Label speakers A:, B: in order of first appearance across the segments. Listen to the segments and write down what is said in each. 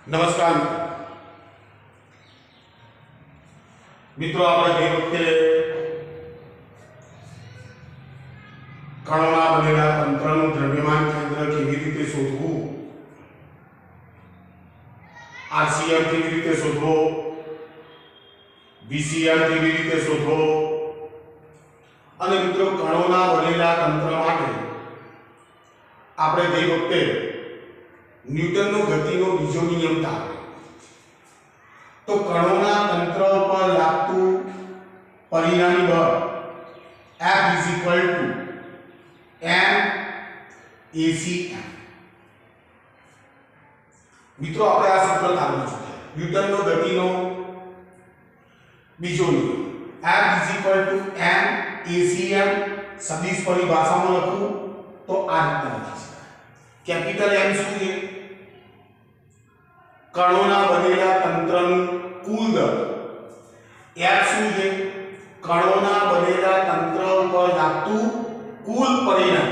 A: નમસ્કાર મિત્રો, આપણે ગઈ વખતે કણોના બનેલા તંત્રનું દ્રવ્યમાન કેન્દ્ર કેવી રીતે શોધવું, આરસીએમ કેવી રીતે શોધવો, વીસીએમ કેવી રીતે શોધવો અને મિત્રો કણોના બનેલા તંત્ર માટે આપણે ગઈ વખતે ન્યૂટનનો ગતિનો બીજો નિયમ તાપ્યો. તો કણોના તંત્ર પર લાગતું પરિણામી બળ F = m/acm. મિત્રો, આપણે આ સૂત્ર તારવું છે. ન્યૂટનનો ગતિનો બીજો નિયમ F = m/acm. સદિશ પરિભાષામાં લખું તો આ રીતના લખી શકાય. કેપિટલ M શું છે? કણોના બનેલા તંત્રનું કુલ દળ. F શું છે? કણોના બનેલા તંત્ર ઉપર લાગતું કુલ પરિણામ.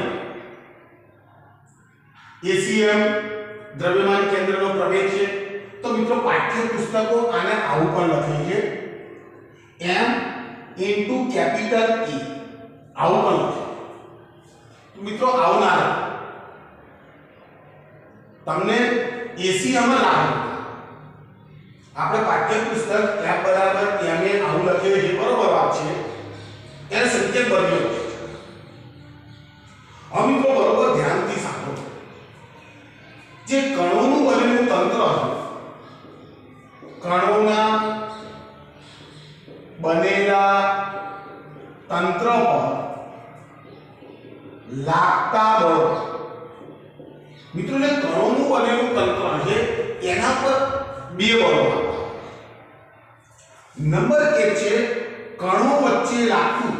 A: acm દ્રવ્યમાન કેન્દ્રનો પ્રવેગ છે. તો મિત્રો, પાઠ્ય પુસ્તકો આને આવું પણ લખે છે, m * કેપિટલ E. આવું પણ લખે. તો મિત્રો, આવું ના લખે. તમને acm લાગે. આપણે પાઠ્ય પુસ્તક F = ma આવું લખેલું છે, બરોબર વાત છે. એને સંકેત બદલ્યો છે. હવે મિત્રો, બરોબર ધ્યાનથી સાંભળો. જે કણોનું બનેલું તંત્ર છે, કણોના બનેલા તંત્ર પર લાગતા બળ. મિત્રો, જે કણોનું બનેલું તંત્ર છે એના પર બે બળો લાગતા. નંબર 1 છે કણો વચ્ચે લાગતું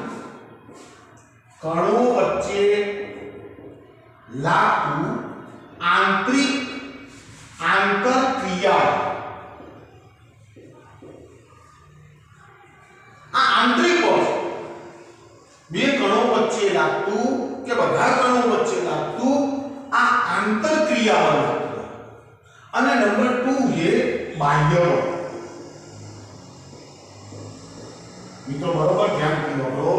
A: આંતરક્રિયા. આ આંતરિક બળ બે કણો વચ્ચે લાગતું કે બધા કણો વચ્ચે લાગતું આ આંતરક્રિયા બળ. અને નંબર 2 છે બાહ્ય બળ. મિત્રો, બરોબર ધ્યાન રાખો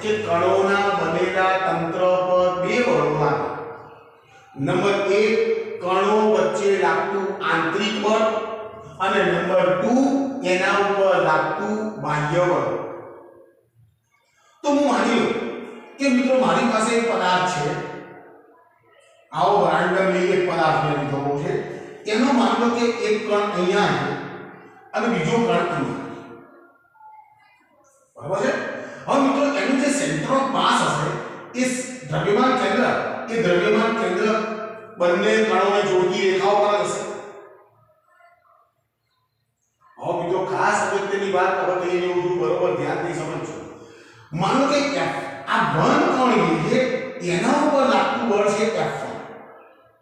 A: કે કણોના બનેલા તંત્ર પર બે બળો લાગે. નંબર 1 કણો વચ્ચે લાગતું આંતરિક બળ અને નંબર 2 એના ઉપર લાગતું બાહ્ય બળ. તો હું માની લઉં કે મિત્રો, મારી પાસે એક પદાર્થ છે. આવો રેન્ડમલી એક પદાર્થ મેં લીધો છે. એનો માની લો કે એક કણ અહીંયા છે અને બીજો કણ અહીંયા. બરાબર છે. હવે મિત્રો, એનું જે સેન્ટર ઓફ માસ હશે એ દ્રવ્યમાન કેન્દ્ર બંને કણોને જોડતી રેખાઓ પર હશે. હવે મિત્રો, ખાસ અગત્યની વાત હવે કહી રહ્યો છું, બરોબર ધ્યાનથી સમજજો. માનો કે આ ઘન કણ છે એના ઉપર લાગતું બળ છે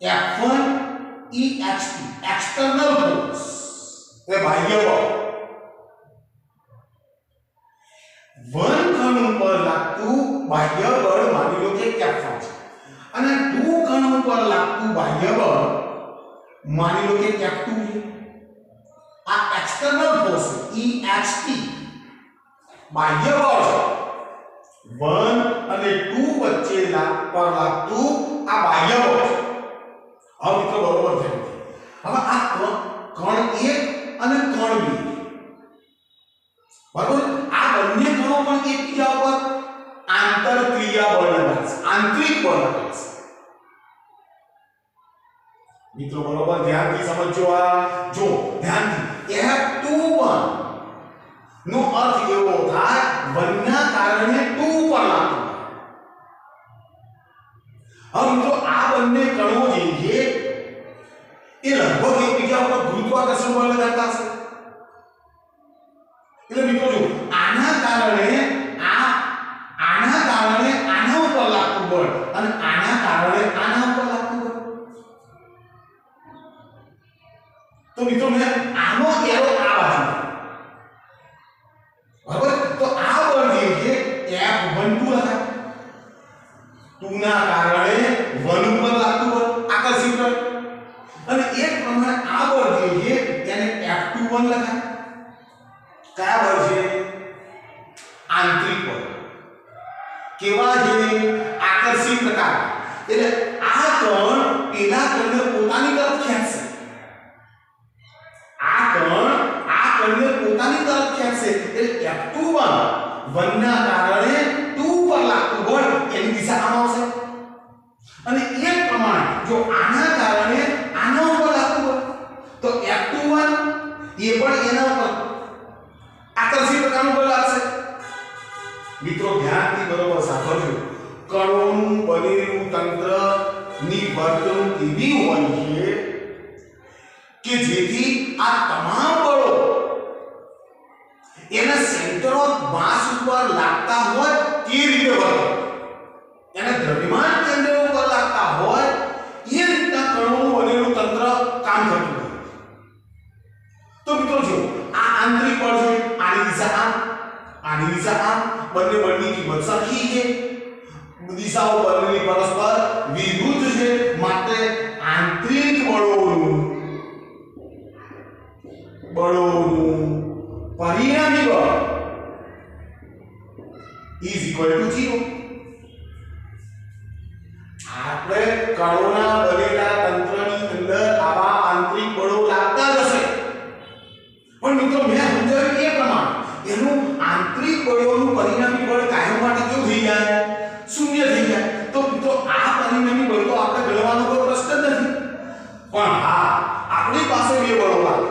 A: F1 EXT, એક્સટર્નલ ફોર્સ, એ બાહ્ય બળ. વન કણ ઉપર લાગતું બાહ્ય બળ માની લો કે F1 છે અને 2 કણ ઉપર લાગતું બાહ્ય બળ માની લો કે F2 છે. આ એક્સટર્નલ ફોર્સ EXT બાહ્ય બળ છે. 1 અને 2 વચ્ચે પર લાગતું આ બાહ્ય બળ છે. હવે મિત્રો, બરોબર છે. હવે આ કણ 1 અને કણ 2, બરોબર, આ બંને કણો પણ એકબીજા ઉપર આંતરક્રિયા બળ લગાડશે, આંતરિક બળ લગાડશે. મિત્રો, બરોબર ધ્યાનથી સમજો. આ જો ધ્યાનથી F21 નો અર્થ એવો થાય 1 ના કારણે 2 પર લાગતું. હવે મિત્રો, આ બંને કણો જે છે એ લગભગ એકબીજા ઉપર ગુરુત્વાકર્ષણ બળ લગાડતા હશે. એટલે મિત્રો, જો આના કારણે આના ઉપર લાગતું બળ અને આના કારણે આના ઉપર લાગતું બળ. તો મિત્રો, મેં આનો એરો આ બાજુ, બરાબર. તો આ બળ જે છે F12 લખાય. 2 ના કારણે 1 ઉપર લાગતું બળ આકર્ષિત બળ અને એ પ્રમાણે આ બળ જે છે એને F21 લખાય. કયા બળ છે? આંતરિક બળ. કેવા છે? આકર્ષી પ્રકાર. એટલે આ કણ પેલા કણને પોતાની તરફ ખેંચશે. આ કણને પોતાની તરફ ખેંચશે. એટલે F21 1 ના કારણે 2 પર લાગતું બળ એની દિશા આમ આવશે. અને એ પ્રમાણે જો આના કારણે આના ઉપર લાગતું બળ તો F21 એ પણ એના ઉપર આકર્ષી પ્રકારનું બળ લાગશે. મિત્રો ધ્યાનથી બરોબર સાંભળજો. કણોનું બનેલું તંત્રની વર્તણૂક એવી હોય છે કે જેથી આ તમામ બળો એના સેન્ટર ઓફ માસ ઉપર લાગતા હોય તે રીતે વર્તે. એના દ્રવ્યમાન કેન્દ્ર ઉપર લાગતા હોય એ રીતના કણોનું બનેલું તંત્ર કામ કરતું હોય. તો મિત્રો જો આ આંતરિક બળ છે, આની દિશા આમ, આની દિશા આમ, બંને બળની કિંમત સરખી છે. દિશાઓ બંનેની પરસ્પર વિરુદ્ધ છે. માટે આંતરિક બળોનું પરિણામી બળ is equal to 0. આપણે કણોના બનેલા તંત્રની અંદર આવા આંતરિક બળો લાગતા જ હશે. પણ મિત્રો મેં સમજાવ્યું એ પ્રમાણે એનું આંતરિક બળોનું પરિણામી બળ કાયમ માટે કેવું થઈ જાય? શૂન્ય થઈ જાય. તો મિત્રો આ પરિણામી બળ તો આપણે ગણવાનો કોઈ પ્રશ્ન જ નથી. પણ હા, આપણી પાસે બે બળો લાગે.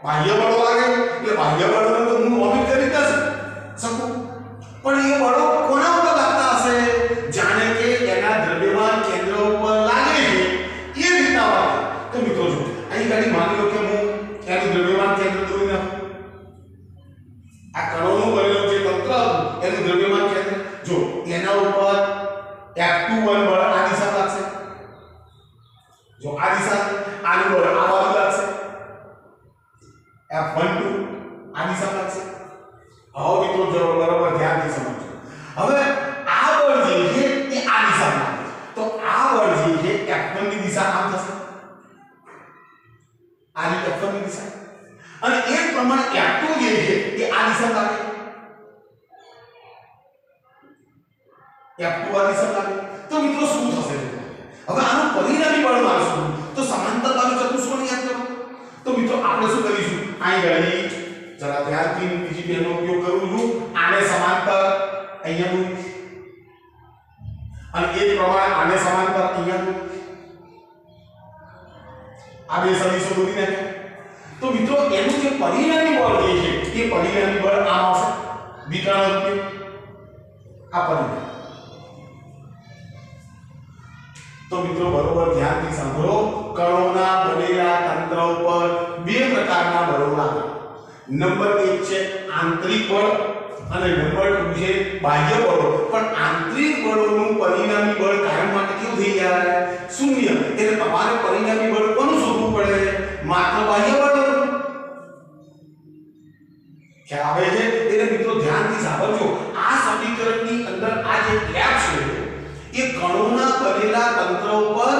A: બાહ્ય બળો લાગે એટલે બાહ્ય બળોને તો હું ઓમિટ કરી જ શકું. પણ એ બળો કોના ઉપર લાગતા હશે? જાણે કે એના દ્રવ્યમાન કેન્દ્ર ઉપર લાગે છે એ રીતના લાગે. તો મિત્રો જો અહીં ગાડી માની લો કે હું એનું દ્રવ્યમાન કેન્દ્ર દોરી નાખું. આ કણોનું બનેલું જે તંત્ર હતું એનું દ્રવ્યમાન કેન્દ્ર જો એના ઉપર F21 બળ આ દિશા લાગશે. જો આ દિશા, આનું બળ આ બાજુ લાગશે. F12 આ દિશા લાગશે. હવે મિત્રો જો બરાબર ધ્યાનથી સમજો. હવે આ બળ જે છે એ આ દિશામાં લાગે. તો આ બળ જે છે F1 ની દિશા આમ થશે. આ રીતે F1 ની દિશા. અને એ પ્રમાણે F2 જે છે એ આ દિશામાં લાગે. F2 આ દિશામાં લાગે. તો મિત્રો શું થશે? હવે આનું પરિણામી બળ માનશું તો સમાંતર બાજુ ચતુષ્કોણ યાદ કરો. તો મિત્રો આપણે શું કરીશું? અહીં ગાડી જરા ધ્યાનથી બીજી પેનનો ઉપયોગ કરું છું. આને સમાંતર અહીંયા મૂકીશ અને એ જ પ્રમાણે આને સમાંતર અહીંયા મૂકીશ. આ બે સદિશો દોરી નાખ્યા. તો મિત્રો એનું જે પરિણામી બળ જે છે એ પરિણામી બળ આમ આવશે. વિકર્ણ રૂપે આ પરિણામ. તો મિત્રો બરોબર ધ્યાનથી સાંભળો. કણોના બનેલા તંત્ર ઉપર બે પ્રકારના બળો લાગે. નંબર 1 છે આંતરિક બળ અને નંબર 2 છે બાહ્ય બળો. પણ આંતરિક બળોનું પરિણામી બળ કાયમ માટે કેવું થઈ જાય? શૂન્ય. એટલે તમારે પરિણામી બળ કોનું શોધવું પડે? માત્ર બાહ્ય બળ. ખ્યાલ આવે છે? એટલે મિત્રો ધ્યાનથી સાંભળજો. આ સમીકરણની અંદર આ જે ગેપ છે એ કણોના બનેલા તંત્ર ઉપર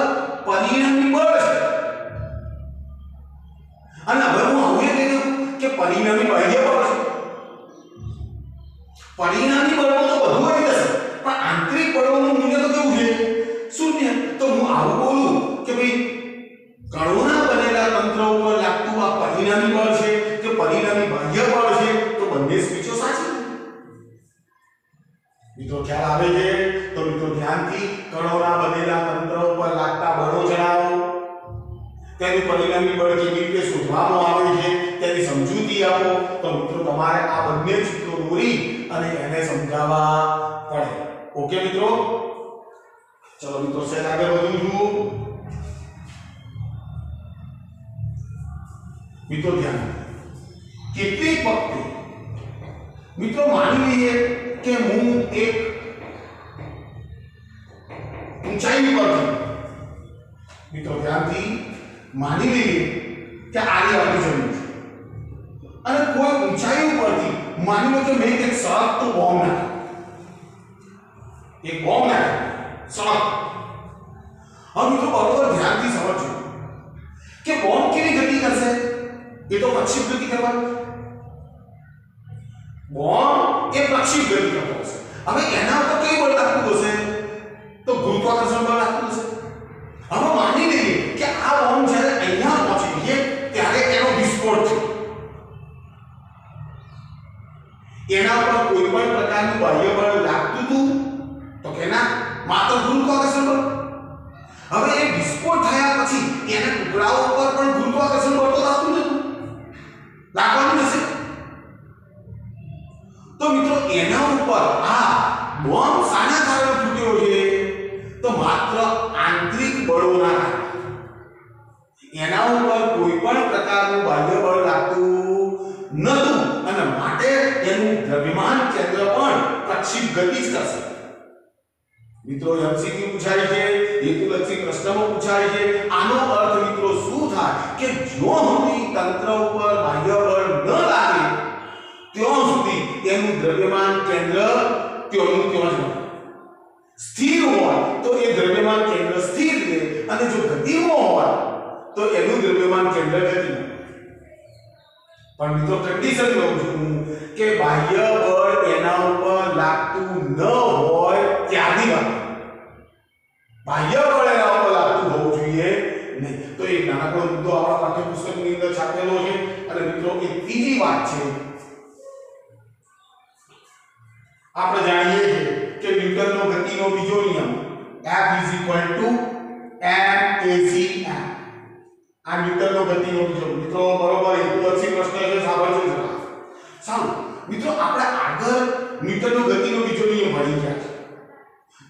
A: પરિણામી બળ છે. અને હવે હું હવે કહ્યું કે પરિણામી બાહ્ય બળ છે. પરિણામી બળો તો બધું આવી જશે પણ આંતરિક બળોનું મૂલ્ય તો કેવું છે? શૂન્ય. તો હું આવું બોલું કે ભાઈ કણોના બનેલા તંત્ર ઉપર લાગતું આ પરિણામી બળ છે કે પરિણામી બાહ્ય બળ છે, તો બંને સ્વીચો સાચી. મિત્રો ખ્યાલ આવે છે? તો મિત્રો ધ્યાનથી કણોના બનેલા તંત્ર ઉપર લાગતા બળો જણાવો. તેનું પરિણામી બળ કેવી રીતે શોધવામાં આવે છે તેની સમજૂતી આપો. તો મિત્રો તમારે આ બંને ચિત્રો દોરી અને એને સમજાવવા પડે. ઓકે મિત્રો? ચલો મિત્રો સેલ આગળ વધું છું. મિત્રો ધ્યાન. કેટલીક વખતે મિત્રો માની લઈએ કે હું એક ઊંચાઈ પરથી, મિત્રો ધ્યાનથી માની લઈએ કે આની આપણી જમીન છે અને કોઈ ઊંચાઈ ઉપરથી માની લો કે મેં એક સળગતો બોમ્બ નાખ્યો. એક બોમ્બ નાખ્યો સળગ. હવે મિત્રો બરોબર ધ્યાનથી સમજો. પ્રક્ષેપ ગતિ કરવાની બોમ્બ એ પ્રક્ષેપ ગતિ કરતો હશે હવે એના ઉપર કઈ બળ લાગતું હશે તો ગુરુત્વાકર્ષણ બળ લાગતું હશે હવે માની લઈએ કે આ બોમ્બ જ્યારે અહીંયા પહોંચી ગઈ ત્યારે એનો વિસ્ફોટ થયો એના પર કોઈ પણ પ્રકારનું બાહ્ય બળ લાગતું હતું તો કે ના માત્ર ગુરુત્વાકર્ષણ બળ હવે એ વિસ્ફોટ થયા પછી એના ટુકડાઓ પર પણ ગુરુત્વાકર્ષણ બળ તો લાગતું નહોતું લાગવાનું હશે તો મિત્રો એના ઉપર આ બોમ્બ શાના કારણે ફૂટ્યો છે તો માત્ર આંતરિક બળોના કારણે એના ઉપર કોઈ પણ પ્રકારનું બાહ્ય બળ લાગતું નહોતું અને માટે એનું દ્રવ્યમાન કેન્દ્ર પણ પ્રક્ષેપ ગતિ જ કરશે મિત્રો એમસીક્યુ પૂછાય છે હેતુલક્ષી પ્રશ્નમાં પૂછાય છે આનો અર્થ મિત્રો શું થાય કે જો સુધી તંત્ર ઉપર બાહ્ય બળ ન લાગે ત્યાં સુધી એનું દ્રવ્યમાન કેન્દ્ર ત્યાંનું ત્યાં જ રહે સ્થિર હોય તો એ દ્રવ્યમાન કેન્દ્ર સ્થિર રહે અને જો ગતિમાં હોય તો એનું દ્રવ્યમાન કેન્દ્ર ગતિમાં પણ મિત્રો કન્ડિશન લઉં છું કે બાહ્ય બળ એના ઉપર લાગતું ન હોય ત્યારની વાત બાહ્ય બળ એના ઉપર લાગતું હોવું જોઈએ નહીં તો એક નાનકડો મુદ્દો આપણા પાઠ્યપુસ્તકની અંદર છાપેલો છે અને મિત્રો એ ત્રીજી વાત છે આપણે જાણીએ છીએ કે ન્યૂટનનો ગતિનો બીજો નિયમ F = ma/c આ ન્યૂટનનો ગતિનો બીજો મિત્રો બરોબર હેતુલક્ષી પ્રશ્ન છે સાંભળજો જરા સારું મિત્રો આપણે આગળ ન્યૂટનનો ગતિનો બીજો નિયમ ભણી ગયા છે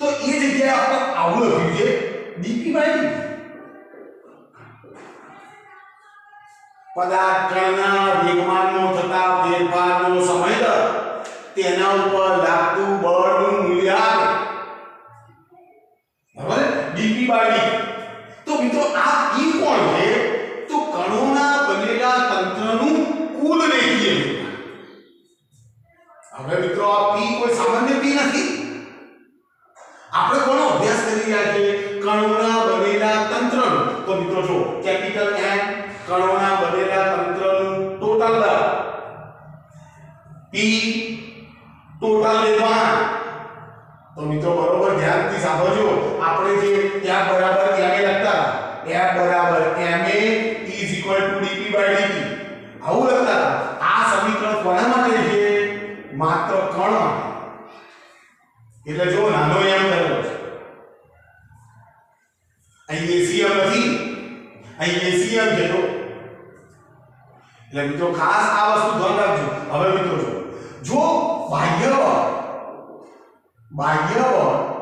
A: તો એ જગ્યાએ આપણે આવું લખ્યું છે dp/dt પદાર્થ કણના વેગમાનમાં થતા ફેરફારનો સમય દર તેના ઉપર લાગતું બળનું મૂલ્ય આવે બરાબર dp/dt તો મિત્રો આ p કોણ છે તો કણોના બનેલા તંત્રનું કુલ રેખીય વેગમાન હવે મિત્રો આ p કોઈ સામાન્ય p નથી આપણે કોનો અભ્યાસ કરી રહ્યા છીએ કણોના બનેલા તંત્રનું તો મિત્રો જો કેપિટલ M કણોના બનેલા તંત્રનું ટોટલ દર p ટોટલ વેગમાન તો મિત્રો બરોબર ધ્યાનથી સાંભળજો આપણે જે F બરાબર ma લખતા F બરાબર ma = dp/dt આવું લખતા આ સમીકરણ કોના માટે છે માત્ર કણ માટે એટલે જો નાનો m થયો છે અહીં એસીએમ નથી અહીં એસીએમ છે તો એટલે મિત્રો ખાસ આ વસ્તુ ધ્યાન રાખજો હવે મિત્રો જો બાહ્ય બળ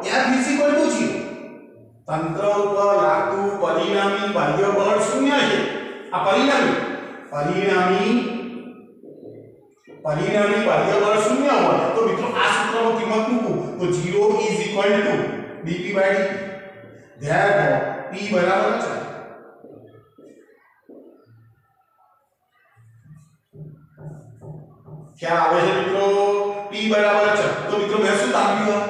A: F = 0 તંત્ર ઉપર લાગતું પરિણામી બાહ્ય બળ 0 છે આ પરિણામી બાહ્ય બળ 0 હોય તો મિત્રો આ સૂત્રનો કિંમત મૂકું તો 0 = dp/dt therefore p બરાબર છે क्या આવે છે મિત્રો p બરાબર છે તો મિત્રો મેં શું તાપ્યું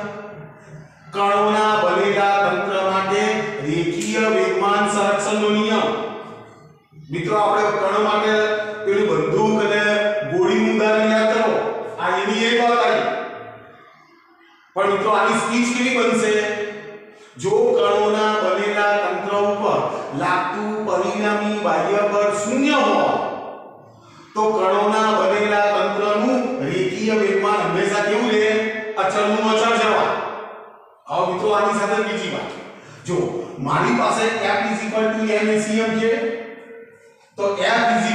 A: કણોના બનેલા તંત્ર માટે રેખીય વેગમાન સંરક્ષણનો નિયમ મિત્રો આપણે કણો માટે પેલી બંદૂક અને ગોળીનું ઉદાહરણ યાદ કરો આ એની એક વાત આવી પણ મિત્રો આની સ્પીચ કેવી બનશે જો કણોના બનેલા તંત્ર ઉપર લાગતું પરિણામી બાહ્ય બળ 0 હોય તો કણોના બનેલા તંત્રનું રેખીય વેગમાન હંમેશા કેવું રહે અચળનું અચળ જવા હવે મિત્રો આની સાથે બીજી વાત જો મારી પાસે F = macm છે તો F =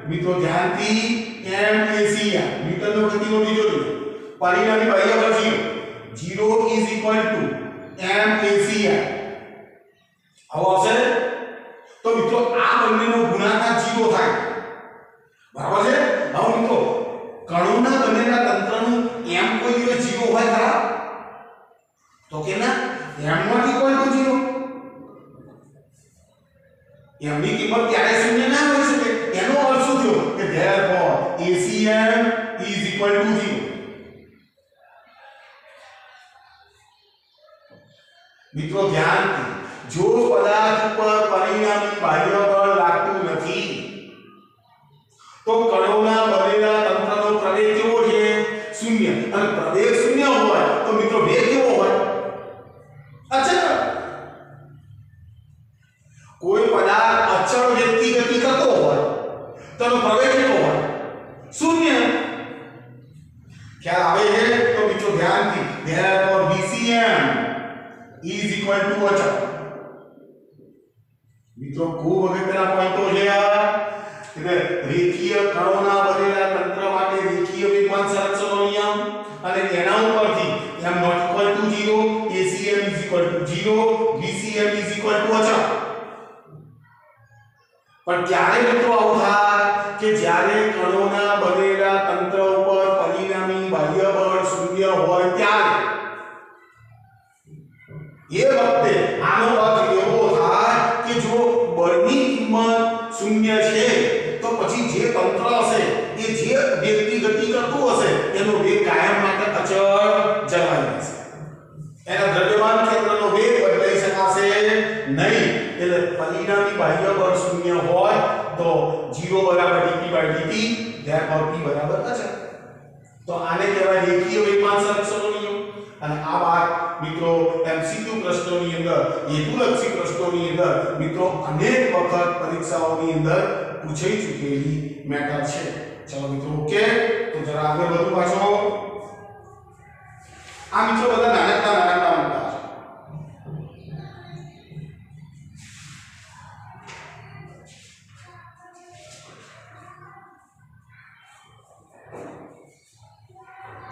A: મિત્રો ધ્યાનથી macm ન્યૂટનનો ગતિનો બીજો નિયમ પરિણામી બાહ્ય બળ 0 = macm હવે આવશે તો મિત્રો આ બંનેનો ગુણાકાર 0 થાય બરાબર છે હવે મિત્રો કણોના બનેલા તંત્રનું m કોઈ દિવસ 0 હોય ખરા તો કે ના m = 0 m ની કિંમત ત્યારે 0 ના હોઈ શકે એનો અર્થ શું થયો કે therefore acm = 0 મિત્રો ધ્યાનથી જો પદાર્થ પર પરિણામી બાહ્ય બળ લાગતું નથી કોઈ પદાર્થ અચળ વેગથી ગતિ કરતો હોય તો એનો પ્રવેગ કેટલો હોય? શૂન્ય. ખ્યાલ આવે છે? તો મિત્રો ધ્યાનથી, therefore VCM is equal to અચળ. મિત્રો ખૂબ અગત્યના પોઈન્ટો છે આ. એટલે રેખીય કણોના બનેલા તંત્ર માટે રેખીય વેગમાન સંરક્ષણનો નિયમ અને એના ઉપરથી m not equal to 0, ACM is equal to 0, VCM is equal to અચળ. પણ ત્યારે મિત્રો આવું થાય કે જ્યારે કણોના બનેલા તંત્ર ઉપર પરિણામી બાહ્ય બળ શૂન્ય હોય ત્યારે એ વખતે આનો અર્થ એવો થાય કે જો બળની કિંમત શૂન્ય છે તો પછી જે તંત્ર હશે એ જે વેગથી ગતિ કરતું હશે એનો વેગ કાયમ માટે અચળ જળવાઈ રહેશે. એના દ્રવ્યમાન કેન્દ્રનો વેગ બદલાઈ શકાશે નહીં. એટલે પરિણામી બાહ્ય બળ શૂન્ય હોય તો 0 બરાબર dp/dt, therefore p બરાબર અચળ. તો આને કહેવાય રેખીય વેગમાન સંરક્ષણનો નિયમ. અને આ વાત મિત્રો એમસીક્યુ પ્રશ્નોની અંદર, હેતુલક્ષી પ્રશ્નોની અંદર મિત્રો અનેક વખત પરીક્ષાઓની અંદર પૂછાઈ ચૂકેલી મેટર છે. ચલો મિત્રો ઓકે, તો જરા આગળ વધુ પાછો. આ મિત્રો બધા નાના મુદ્દા છે.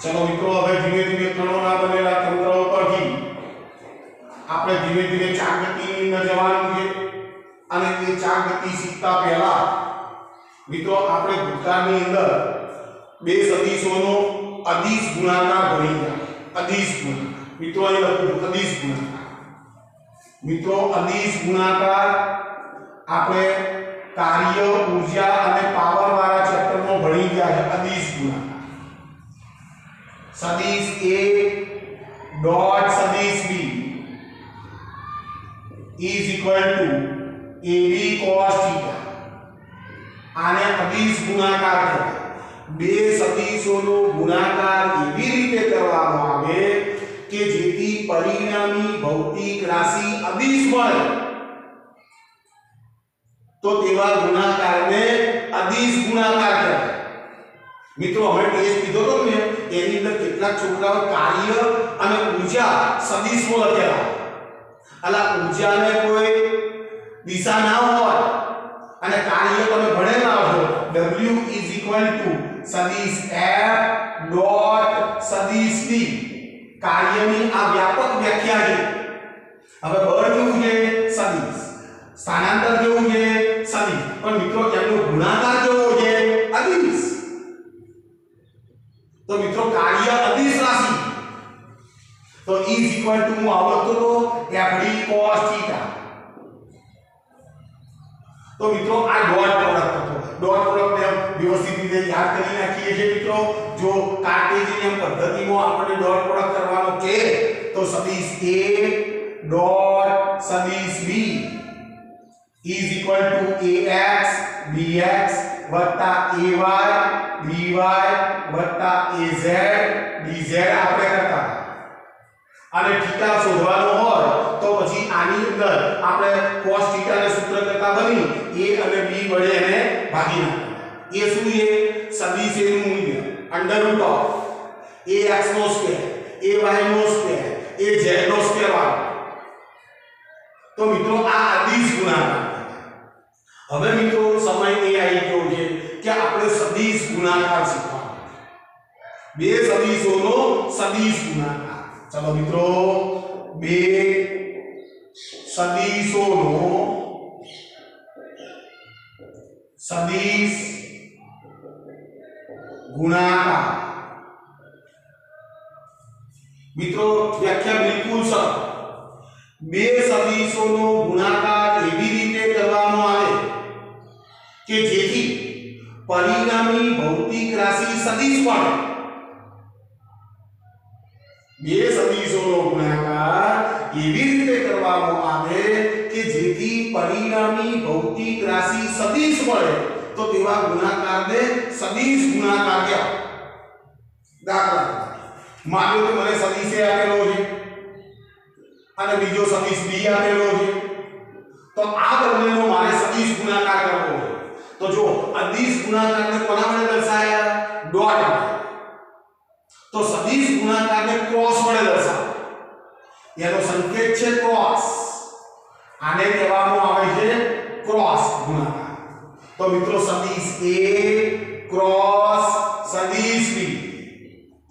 A: ચલો મિત્રો હવે ધીમે ધીમે કણોના બનેલા તંત્ર ઉપરથી આપણે ધીમે ધીમે ચાક ગતિની અંદર જવાનું છે. અને એ ચાક ગતિ શીખતા પહેલા મિત્રો આપણે ભૂતકાળની અંદર બે સદિશોનો અદિશ ગુણાકાર ભણી ગયા. અદિશ ગુણાકાર મિત્રો અહીં લખ્યું અદિશ ગુણાકાર. મિત્રો અદિશ ગુણાકાર આપણે કાર્ય, ઊર્જા અને પાવર વાળા ચેપ્ટરમાં ભણી ગયા છે. અદિશ ગુણાકાર સદિશ A ડોટ સદિશ B is equal to AB cos θ. આને અદિશ ગુણાકાર કહેવાય. બે સદિશોનો ગુણાકાર એવી રીતે કરવામાં આવે કે જેથી પરિણામી ભૌતિક રાશિ અદિશ મળે. તો તેવા ગુણાકારને અદિશ ગુણાકાર કહેવાય. મિત્રો અમે ટેસ્ટ લીધો તો ને એની અંદર કેટલાક છોકરાઓ કાર્ય અને ઊર્જા સદિશમાં લખેલા. અલા ઊર્જાને કોઈ દિશા ના હોય અને કાર્ય તમે ભણેલા હો W is equal to સદિશ F ડોટ સદિશ B. કાર્યની આ વ્યાપક વ્યાખ્યા છે. હવે બળ કેવું છે? સદિશ. સ્થાનાંતર કેવું છે? સદિશ. પણ મિત્રો એનો ગુણાકાર કેવો છે? અદિશ. તો મિત્રો કાર્ય અદિશ રાશિ તો is equal to હું આવડતો તો FD cos θ. તો મિત્રો આ ડોટ પ્રોડક્ટ હતો. ડોટ પ્રોડક્ટ ને વ્યવસ્થિત રીતે યાદ કરી નાખીએ છીએ મિત્રો. જો કાર્ટેશિયન પદ્ધતિમાં આપણે ડોટ પ્રોડક્ટ કરવાનો છે તો સદિશ A ડોટ સદિશ B is equal to AX BX વત્તા AY BY વત્તા AZ DZ આપણે કરતા. અને θ શોધવાનો હોય તો પછી આની અંદર આપણે cos θ ને સૂત્ર કરતા બની a અને b વડે એને ભાગી નાખવાના. એ શું છે? સદિશ નું મૂલ્ય √ ax નો સ્ક્વેર ay નો સ્ક્વેર az નો સ્ક્વેર વાળો. તો મિત્રો આ અદિશ ગુણાકાર. હવે મિત્રો સમય એ આવી ગયો છે કે આપણે સદિશ ગુણાકાર શીખવાનો. બે સદિશોનો સદિશ ગુણાકાર. ચલો મિત્રો બે સદિશોનો સદિશ ગુણાકાર. મિત્રો વ્યાખ્યા બિલકુલ સરળ. બે સદિશોનો ગુણાકાર એવી રીતે કરવામાં આવે કે જેથી પરિણામી ભૌતિક રાશિ સદિશ મળે. બે સદિશોનો ગુણાકાર એવી રીતે કરવામાં આવે કે જેથી પરિણામી ભૌતિક રાશિ સદિશ મળે. તો તેવા ગુણાકારને સદિશ ગુણાકાર કહેવાય. દાખલા માનો કે મને સદિશ A આપેલો છે અને બીજો સદિશ B આપેલો છે. તો આ બંનેનો મારે સદિશ ગુણાકાર કરવો છે તો જો અદિશ ગુણાકારને કોના વડે દર્શાયા ડોટ વડે તો સદિશ ગુણાકારને ક્રોસ વડે દર્શાવો એનો સંકેત છે ક્રોસ આને કહેવામાં આવે છે ક્રોસ ગુણાકાર તો મિત્રો સદિશ a ક્રોસ સદિશ b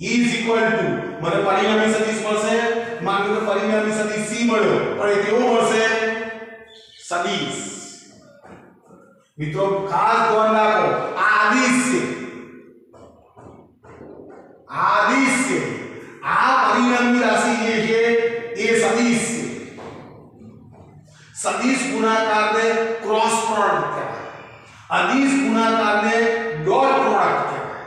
A: ઇઝ ઇક્વલ ટુ મને પરિણામી સદિશ મળશે માનો કે પરિણામી સદિશ c મળ્યો પણ એ કેવો મળશે સદિશ મિત્રો ખાસ ધ્યાન રાખો આ આદિશ છે આ પરિણામી રાશિ જે છે એ સદિશ છે સદિશ ગુણાકારને ક્રોસ પ્રોડક્ટ કહેવાય અદિશ ગુણાકારને ડોટ પ્રોડક્ટ કહેવાય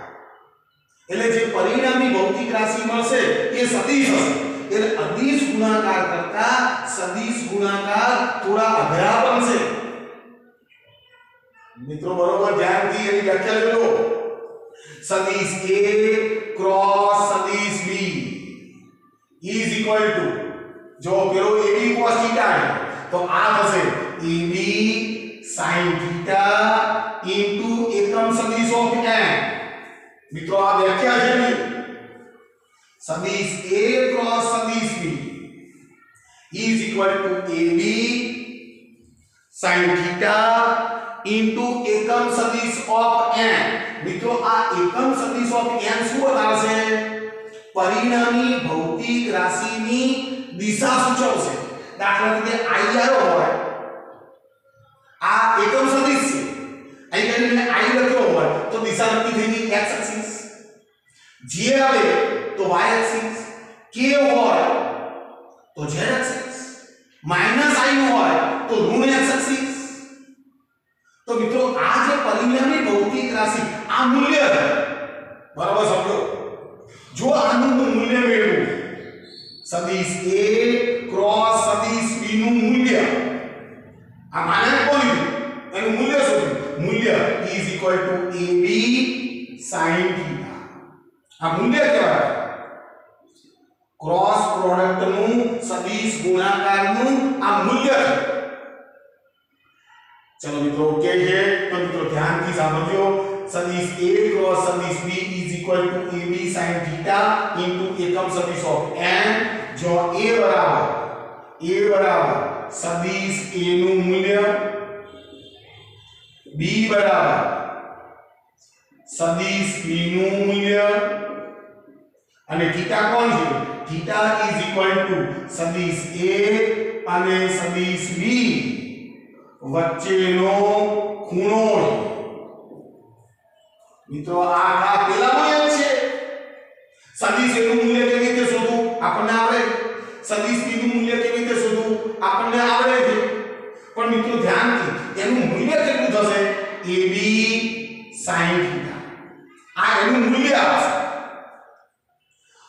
A: એટલે જે પરિણામી ભૌતિક રાશિ મળશે એ સદિશ હશે એટલે અદિશ ગુણાકાર કરતા સદિશ ગુણાકાર થોડા અઘરા બનશે મિત્રો બરોબર ધ્યાનથી એની વ્યાખ્યા જોજો સદિશ a ક્રોસ સદિશ b ઇઝ ઇક્વલ ટુ જો પેલો ab cos થીટા તો આ થશે ab sin થીટા ઇન્ટુ એકમ સદિશ ઓફ n મિત્રો આ વ્યાખ્યા છે ને સદિશ a ક્રોસ સદિશ b is equal to ab sin theta into એકમ સદિશ ઓફ n મિત્રો આ એકમ સદિશ ઓફ n શું બતાવશે પરિણામી ભૌતિક રાશિની દિશા સૂચવશે દાખલા તરીકે i આવ્યો હોય આ એકમ સદિશ છે અહીં કરીને i લખ્યો હોય તો દિશા નક્કી થઈ ગઈ x એક્સિસ j આવે તો y એક્સિસ k હોય તો z એક્સિસ માઈનસ i હોય તો ઋણ x એક્સિસ તો મિત્રો આ જે પરિણામી ભૌતિક રાશિ આ મૂલ્ય છે બરાબર સમજો જો આનું મૂલ્ય મેળવું સદિશ a ક્રોસ સદિશ b નું મૂલ્ય આ માને કોણ એનું મૂલ્ય શું મૂલ્ય is equal to ab sin theta આ મૂલ્ય કહેવાય ક્રોસ પ્રોડક્ટ નું સદિશ ગુણાકાર નું આ મૂલ્ય છે चलो मित्रों ओके है तो मित्रों ध्यान की समझो सदिश a क्रॉस सदिश b is equal to ab sin theta into एकम सदिश ऑफ n जो a बराबर सदिश a નું મૂલ્ય b બરાબર સદિશ b નું મૂલ્ય અને થીટા કોણ છે થીટા ઇઝ ઇક્વલ ટુ સદિશ a અને સદિશ b વચ્ચેનો ખૂણો મિત્રો આ પેલામાં એમ છે સદિશ a નું મૂલ્ય કેવી રીતે શોધવું આપણને આવડે સદિશ b નું મૂલ્ય કેવી રીતે શોધવું આપણને આવડે છે પણ મિત્રો ધ્યાનથી એનું મૂલ્ય કેટલું થશે ab sin થીટા આ એનું મૂલ્ય આવશે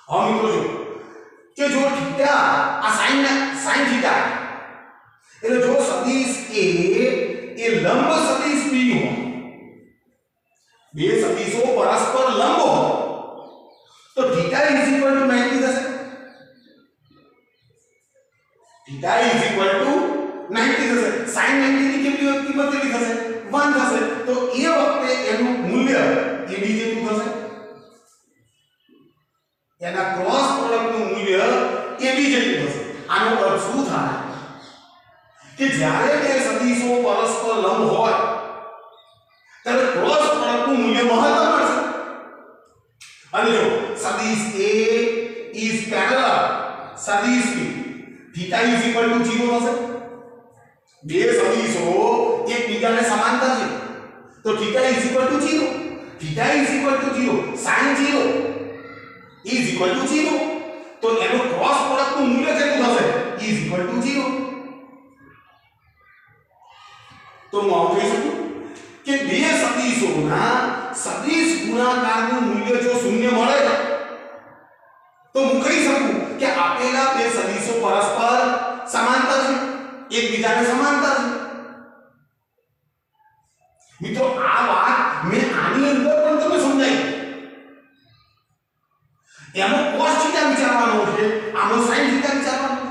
A: હવે મિત્રો જો કે જો થીટા આ sin થીટા એટલે જો સદિશ a એ લંબ સદિશ b હોય બે સદિશો પરસ્પર લંબ હોય તો થીટા ઇઝ ઇક્વલ ટુ 90 થશે થીટા ઇઝ ઇક્વલ ટુ 90 થશે sin 90 ની કિંમત કેટલી થશે 1 થશે તો એ વખતે એનું મૂલ્ય ab જેટલું થશે એના ક્રોસ પ્રોડક્ટ નું મૂલ્ય ab જેટલું થશે આનો અર્થ શું થાય કે જ્યારે બે સદિશો પરસ્પર લંબ હોય ત્યારે ક્રોસ પ્રોડક્ટ નું મૂલ્ય મહત્તમ મળશે અને જો સદિશ a is parallel સદિશ b theta is equal to 0 થશે બે સદિશો એકબીજાને સમાંતર છે તો theta is equal to 0 theta is equal to 0 sin 0 is equal to 0 તો એનો ક્રોસ પ્રોડક્ટ નું મૂલ્ય કેટલું થશે ઇઝ ઇક્વલ ટુ 0 તો હું કહી શકું કે બે સદિશોના સદિશ ગુણાકારનું મૂલ્ય જો શૂન્ય મળે તો હું કહી શકું કે આપેલા બે સદિશો પરસ્પર સમાંતર છે એકબીજાને સમાંતર છે મિત્રો આ વાત મેં આની અંદર પણ તમને સમજાવી એનો cos થીટા વિચારવાનો છે આનો sin થીટા વિચારવાનો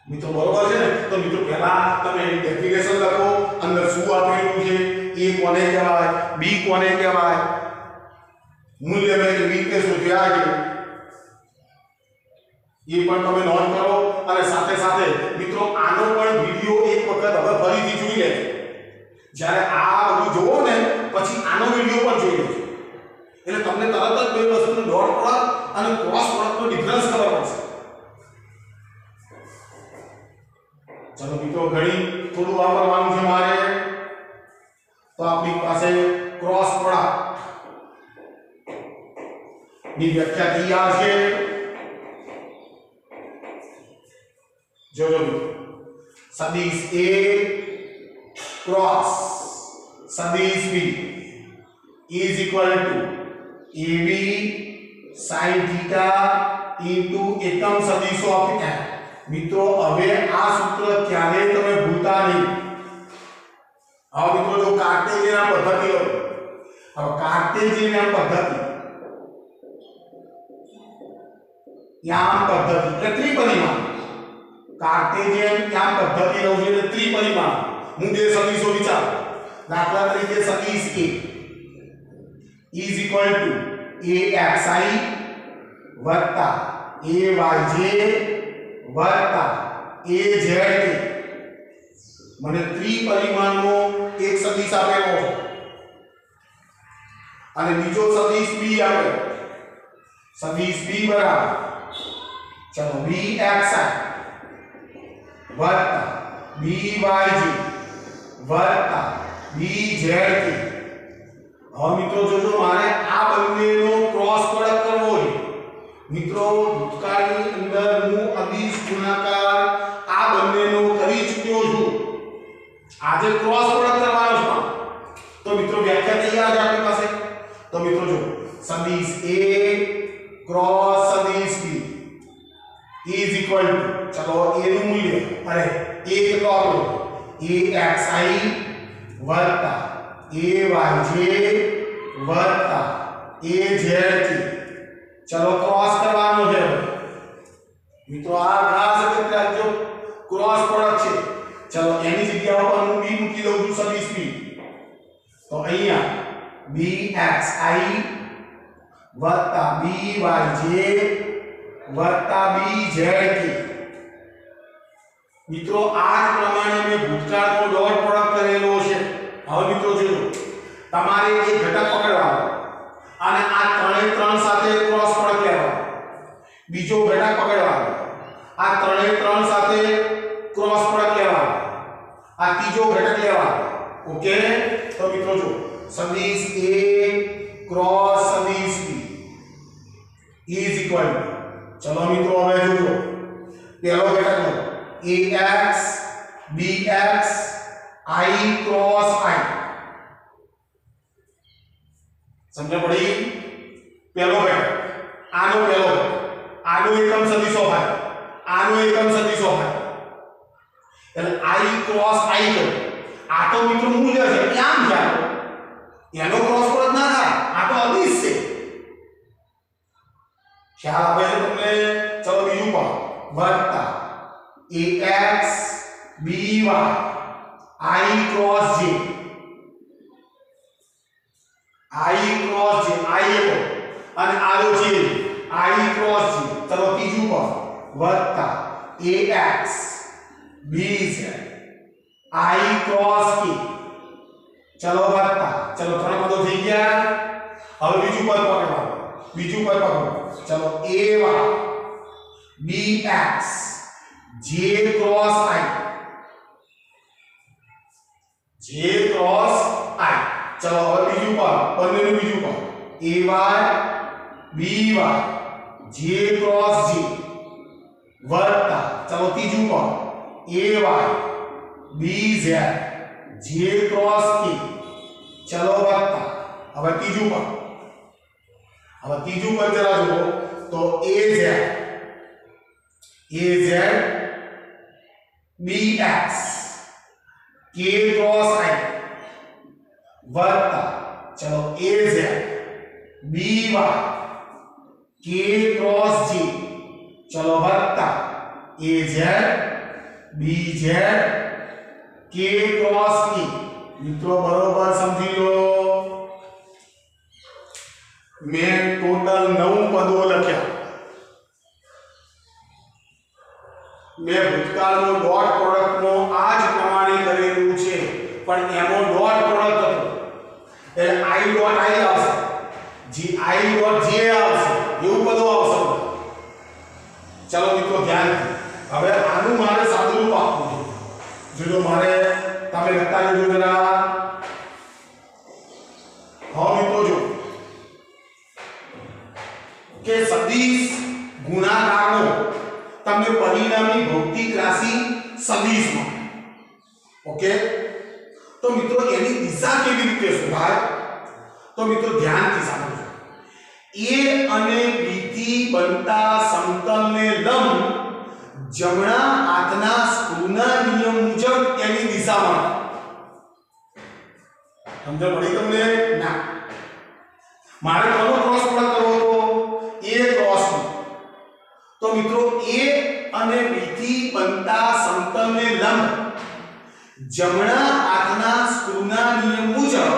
A: મિત્રો બરોબર છે પહેલા તમે એની ડેફિનેશન લખો, અંદર શું આપેલું છે, એ કોને કહેવાય, બી કોને કહેવાય, મૂલ્ય મેં કેવી રીતે શોધ્યા છે એ પણ તમે નોંધ કરો। અને સાથે સાથે મિત્રો આનો પણ વિડિયો એક વખત હવે ફરીથી જોઈ લેજો। જ્યારે આ બધું જોવો ને પછી આનો વિડિયો પણ જોઈ લેજો, એટલે તમને તરત જ બે વસ્તુનો ડોટ પ્રોડક્ટ અને ક્રોસ પ્રોડક્ટનો ડિફરન્સ ખબર પડશે। ચલો મિત્રો ઘણી થોડું વાપરવાનું છે મારે, તો આપણી પાસે ક્રોસ પ્રોડક્ટ ની વ્યાખ્યા તૈયાર છે। જોજો સદિશ A ક્રોસ સદિશ B is equal to AB sin theta into એકમ સદિશો ઓફ n। મિત્રો હવે આ સૂત્ર ક્યારે તમે ભૂલતા નહીં। હવે મિત્રો જો કાર્ટેશિયન પદ્ધતિ લો, હવે કાર્ટેશિયન પદ્ધતિ યામ પદ્ધતિ એટલે ત્રિપરિમાણ, કાર્ટેશિયન યામ પદ્ધતિ લઉં છું એટલે ત્રિપરિમાણ। હું બે સદિશો વિચારું, દાખલા તરીકે સદિશ A is equal to AXI વત્તા AYJ વત્તા AZK। મને ત્રિપરિમાણનો એક સદિશ આપેલો છે અને બીજો સદિશ B આપેલો, સદિશ B બરાબર ચલો BXI વત્તા BYJ વત્તા BZK। હવે મિત્રો જોજો મારે આ બંનેનો ક્રોસ પ્રોડક્ટ કરવો છે। મિત્રો ભૂતકાળની અંદર હું અદિશ ગુણાકાર આ બંનેનો કરી ચૂક્યો છું, આજે ક્રોસ પ્રોડક્ટ કરવાનો છે। તો મિત્રો વ્યાખ્યા તૈયાર છે આપણી પાસે। તો મિત્રો જો સદિશ A ક્રોસ સદિશ B is equal to ચલો A નું મૂલ્ય અરે A કેટલો આવ્યો AXI વત્તા AYJ વત્તા AZK। ચલો ક્રોસ કરવાનો છે મિત્રો, આ ખાસ રીતે રાખજો ક્રોસ પ્રોડક્ટ છે। ચલો એની જગ્યા ઉપર હું B મૂકી દઉં છું સદિશ B, તો અહીંયા BXI વત્તા BYJ વત્તા BZK। મિત્રો આ જ પ્રમાણે મેં ભૂતકાળનો ડોટ પ્રોડક્ટ કરેલો છે। હવે મિત્રો જોજો તમારે એક ઘટક પકડવાનો અને આ ત્રણે ત્રણ સાથે ક્રોસ પ્રોડક્ટ લેવાનો, બીજો ઘટક પકડવાનો, આ ત્રણે ત્રણ સાથે ક્રોસ પ્રોડક્ટ લેવાનો, આ ત્રીજો ઘટક લેવાનો। ઓકે, તો મિત્રો જો સદિશ A ક્રોસ સદિશ B is equal to ચલો મિત્રો હવે જોજો પહેલો ઘટક લો AX BX I cross I। સમજ પડી? પહેલો ઘટક આનો પહેલો ઘટક, આનો એકમ સદિશો થાય, આનો એકમ સદિશો થાય, એટલે I ક્રોસ I કરો। આ તો મિત્રો મૂલ્ય છે, આમ જાઓ એનો ક્રોસ પ્રોડક્ટ ના થાય, આ તો અદિશ છે। ખ્યાલ આવે છે તમને? ચલો બીજું પણ વત્તા AX BY I cross J, I cross J I એકો અને આનો J I ક્રોસ J। ચલો ત્રીજું પણ વત્તા AX BZ I cross K। ચલો વત્તા ચલો ત્રણ પદો થઈ ગયા। હવે બીજું પદ પકડવાનું, બીજું પદ પકડો ચલો AY BX J cross I J cross I। ચલો હવે બીજું પદ, બંનેનું બીજું પદ AY BY J cross J વત્તા ચલો ત્રીજું પદ AY BZ J cross K। ચલો વત્તા હવે ત્રીજું પદ, હવે ત્રીજું પદ જરા જુઓ તો AZ BX K cross I વત્તા ચલો AZ BY K cross J, ચલો વત્તા AZ BZ K cross E મિત્રો બરોબર સમજી લો મેં ટોટલ 9 પદો લખ્યા મેં ભૂતકાળનો ડોટ પ્રોડક્ટનો આ જ પ્રમાણે કરેલું છે પણ એનો ડોટ પ્રોડક્ટ હતો એટલે I ડોટ I આવશે G I ડોટ J આવશે એવું બધું આવશે ચાલો મિત્રો ધ્યાનથી હવે આનું મારે સાદું રૂપ આપવું છે જો મારે તમે લખતા જજો જરા હા મિત્રો જો કે સદિશ ગુણાકારનો તમને પરિણામી ભૌતિક રાશિ સદિશ માં ઓકે તો મિત્રો એની દિશા કેવી રીતે શોધાય તો મિત્રો ધ્યાનથી સાંભળજો A અને B થી બનતા સમતલને લંબ જમણા હાથના સ્ક્રૂના નિયમ મુજબ એની દિશામાં સમજ પડી તમને ના મારે કોનો ક્રોસ પ્રોડક્ટ કરવો તો A ક્રોસ તો મિત્રો A અને B થી બનતા સમતલને લંબ જમણા હાથના સ્ક્રૂના નિયમ મુજબ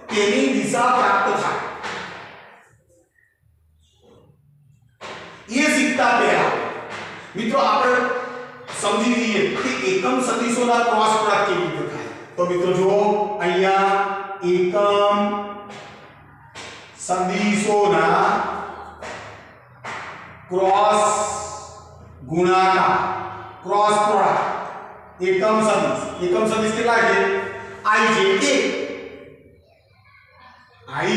A: તેની દિશા પ્રાપ્ત થાય ये सीखता पहला મિત્રો આપણે સમજી લઈએ કે એકમ સદિશોના ક્રોસ પ્રોડક્ટ કેવી રીતે થાય તો મિત્રો જુઓ અહીંયા એકમ સદિશોના ક્રોસ ગુણાકાર ક્રોસ પ્રોડક્ટ એકમ સદિશ કેટલા છે ij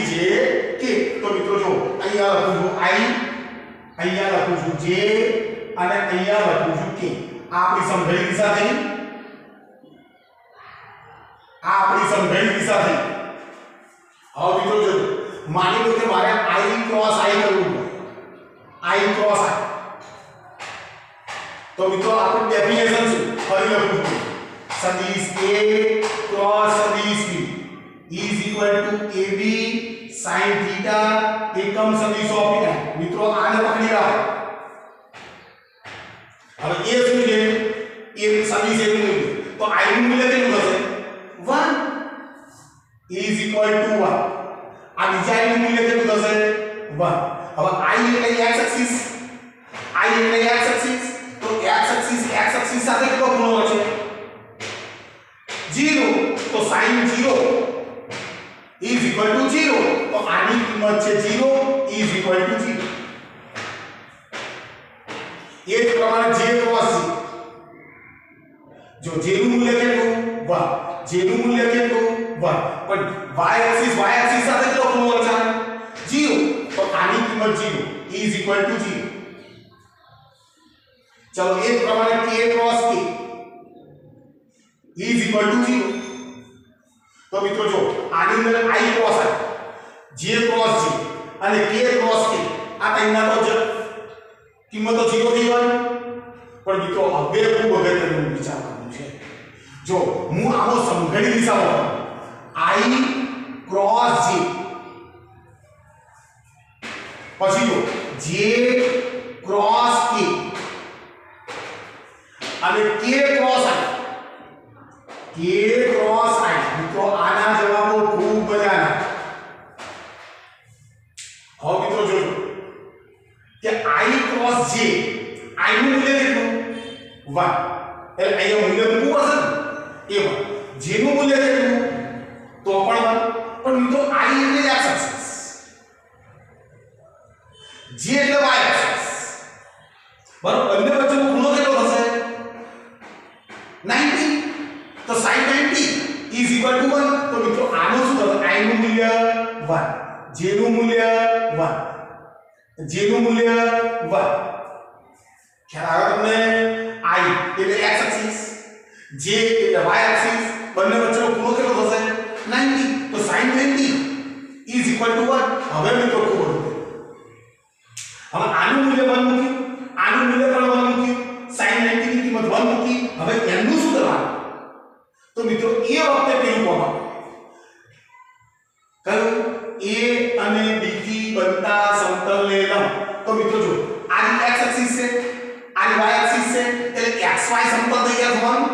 A: k તો મિત્રો જો અહીંયા લખું છું અહીંયા લખું છું j અને અહીંયા લખું છું k આ આપણી સમઘડી દિશા થઈ હવે મિત્રો જો માની લો કે મારે I ક્રોસ I કરવું I ક્રોસ I તો મિત્રો આપણું ડેફિનેશન શું ફરી લખું છું સદિશ A ક્રોસ સદિશ B is equal to AB sin theta એકમ સદિશ ઓફ n મિત્રો આને પકડી રાખો હવે A શું છે A સદિશ A નું મૂલ્ય તો I નું મૂલ્ય કેટલું થશે 1 is equal to 1 આ બીજા I નું મૂલ્ય કેટલું થશે 1 હવે I એટલે x axis તો x axis સાથે કેટલો ખૂણો છે 0 તો sin 0 is equal to 0 तो आनी कीमत છે 0 is equal to 0 એ જ પ્રમાણે j ક્રોસ જો j નું મૂલ્ય કેટલું 1 j નું મૂલ્ય કેટલું 1 પણ y axis સાથે કેટલો ખૂણો છે 0 તો આની કિંમત 0 is equal to 0 ચલો એ જ પ્રમાણે k cross k is equal to 0 तो મિત્રો જો આની અંદર I cross I J cross J અને K ક્રોસ K આ ત્રણના તો કિંમતો 0 થઈ ગઈ પણ મિત્રો હવે ખૂબ અગત્યનું વિચારવાનું છે જો હું આનો સમઘડી દિશામાં I ક્રોસ J પછી જો J ક્રોસ K અને K cross I K cross I મિત્રો આના જવાબો ખૂબ બધાના હવે મિત્રો જોજો કે I ક્રોસ J I નું મૂલ્ય કેટલું 1 એટલે અહીંયા મૂલ્ય તો ખૂબ હશે ને એ 1 J નું મૂલ્ય કેટલું તો પણ મિત્રો I એટલે x axis J એટલે y axis બરાબર બંને વચ્ચેનો ખૂણો કેટલો થશે 90 तो sin 90 is equal to 1 तो મિત્રો આનો શું થશે I નું મૂલ્ય 1 J નું મૂલ્ય 1 J નું મૂલ્ય 1 ખ્યાલ આવે તમને I એટલે x axis J એટલે y axis બંને વચ્ચેનો ખૂણો કેટલો થશે 90 તો sin 90 is equal to 1 હવે મિત્રો ખૂબ બધું હવે આનું મૂલ્ય 1 મૂક્યું આનું મૂલ્ય પણ 1 મૂક્યું sin 90 ની કિંમત 1 મૂકી હવે એનું શું કરવાનું तो મિત્રો એ વખતે પેલું કોણ કયું A અને B થી બનતા સમતલને લંબ તો મિત્રો જો આ x axis છે આ y axis છે એટલે x xy સમતલ તૈયાર થવાનું